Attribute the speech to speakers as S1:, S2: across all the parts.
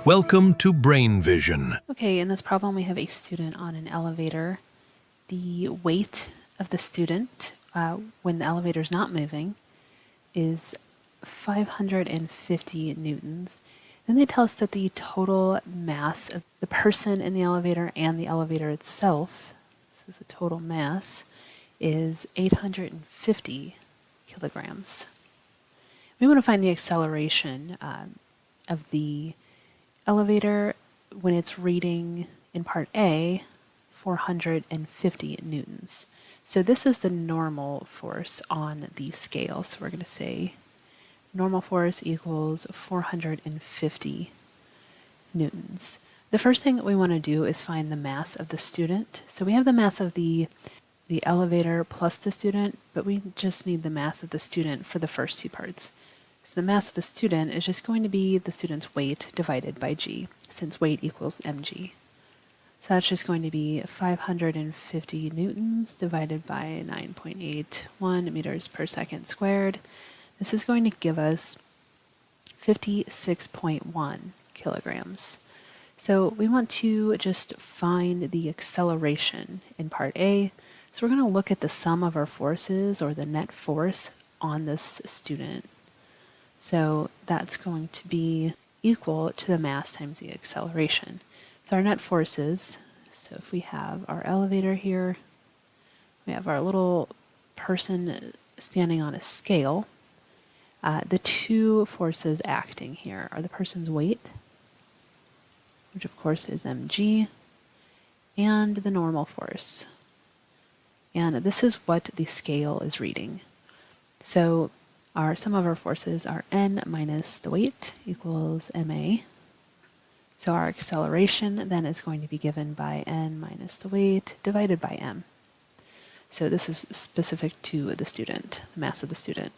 S1: Welcome to Brain Vision.
S2: Okay, in this problem we have a student on an elevator. The weight of the student when the elevator is not moving is 550 newtons. Then they tell us that the total mass of the person in the elevator and the elevator itself, this is the total mass, is 850 kilograms. We want to find the acceleration of the elevator when it's reading in part A 450 newtons. So this is the normal force on the scale. So we're going to say normal force equals 450 newtons. The first thing that we want to do is find the mass of the student. So we have the mass of the elevator plus the student, but we just need the mass of the student for the first two parts. So the mass of the student is just going to be the student's weight divided by g, since weight equals mg. So that's just going to be 550 newtons divided by 9.81 meters per second squared. This is going to give us 56.1 kilograms. So we want to just find the acceleration in part A. So we're going to look at the sum of our forces, or the net force, on this student. So that's going to be equal to the mass times the acceleration. So our net forces, so if we have our elevator here, we have our little person standing on a scale. The two forces acting here are the person's weight, which of course is mg, and the normal force. And this is what the scale is reading. So our sum of our forces are N minus the weight equals ma. So our acceleration then is going to be given by N minus the weight divided by m. So this is specific to the student, the mass of the student.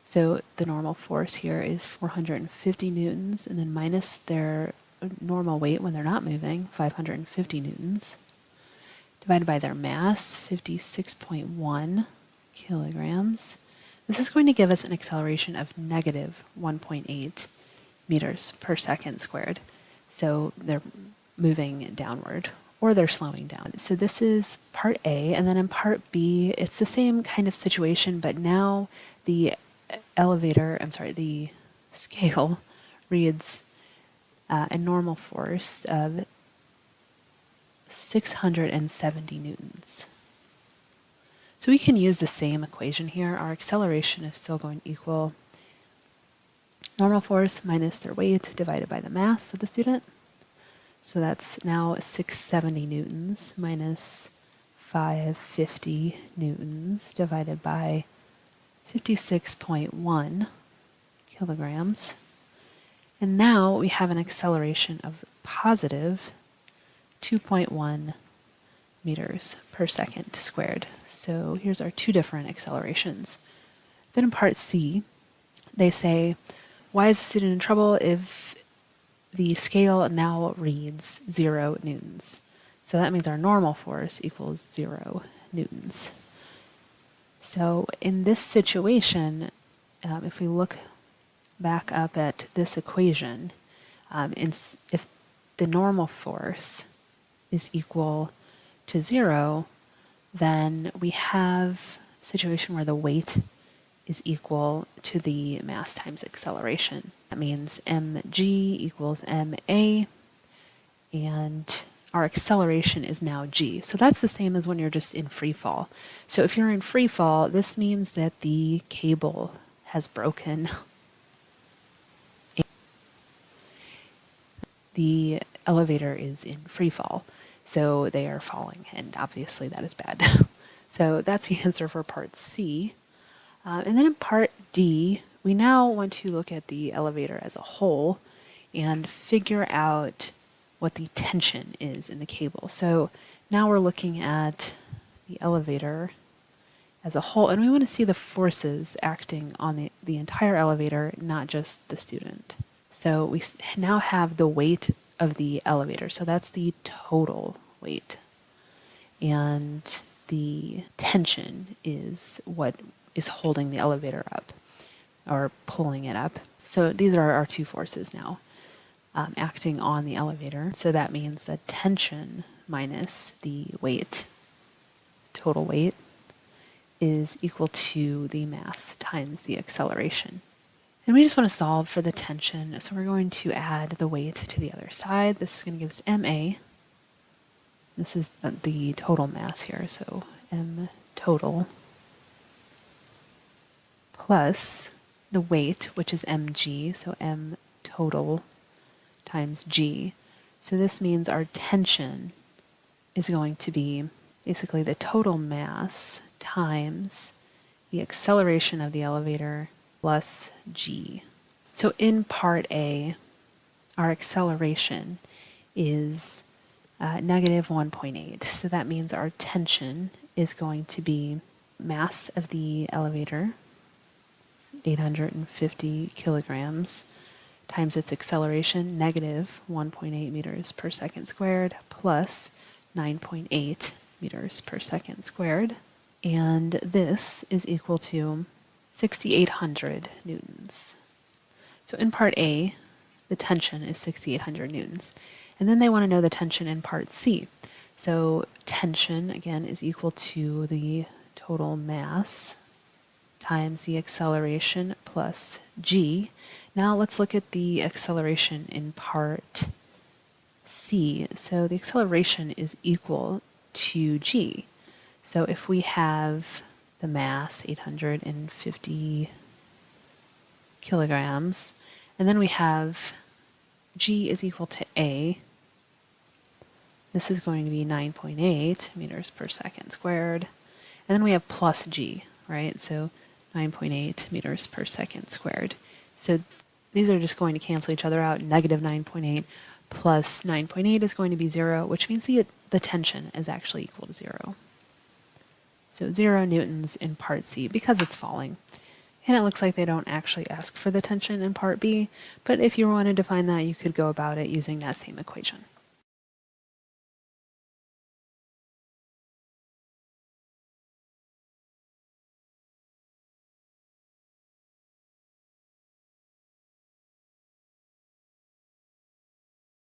S2: So the normal force here is 450 newtons, and then minus their normal weight when they're not moving, 550 newtons, divided by their mass, 56.1 kilograms. This is going to give us an acceleration of negative 1.8 meters per second squared. So they're moving downward, or they're slowing down. So this is part A, and then in part B, it's the same kind of situation, but now the the scale reads a normal force of 670 newtons. So we can use the same equation here. Our acceleration is still going to equal normal force minus their weight divided by the mass of the student. So that's now 670 newtons minus 550 newtons divided by 56.1 kilograms. And now we have an acceleration of positive 2.1 meters per second squared. So here's our two different accelerations. Then in part C, they say, why is the student in trouble if the scale now reads 0 newtons? So that means our normal force equals 0 newtons. So in this situation, if we look back up at this equation, if the normal force is equal to 0, then we have a situation where the weight is equal to the mass times acceleration. That means mg equals ma, and our acceleration is now g. So that's the same as when you're just in free fall. So if you're in free fall, this means that the cable has broken. The elevator is in free fall, so they are falling, and obviously that is bad. So that's the answer for part C. And then in part D, we now want to look at the elevator as a whole and figure out what the tension is in the cable. So now we're looking at the elevator as a whole, and we want to see the forces acting on the entire elevator, not just the student. So we now have the weight of the elevator. So that's the total weight. And the tension is what is holding the elevator up, or pulling it up. So these are our two forces now. acting on the elevator. So that means the tension minus the weight, total weight, is equal to the mass times the acceleration. And we just want to solve for the tension, so we're going to add the weight to the other side. This is going to give us ma. This is the total mass here, so m total plus the weight, which is mg, so m total times g. So this means our tension is going to be basically the total mass times the acceleration of the elevator plus g. So in part A, our acceleration is negative 1.8. So that means our tension is going to be mass of the elevator, 850 kilograms, times its acceleration, negative 1.8 meters per second squared, plus 9.8 meters per second squared. And this is equal to 6,800 newtons. So in part A, the tension is 6,800 newtons. And then they want to know the tension in part C. So tension, again, is equal to the total mass times the acceleration plus g. Now let's look at the acceleration in part C. So the acceleration is equal to g. So if we have the mass, 850 kilograms, and then we have g is equal to a, this is going to be 9.8 meters per second squared. And then we have plus g, right? So 9.8 meters per second squared. So these are just going to cancel each other out. Negative 9.8 plus 9.8 is going to be 0, which means the tension is actually equal to 0. So 0 newtons in part C because it's falling. And it looks like they don't actually ask for the tension in part B, but if you wanted to find that, you could go about it using that same equation.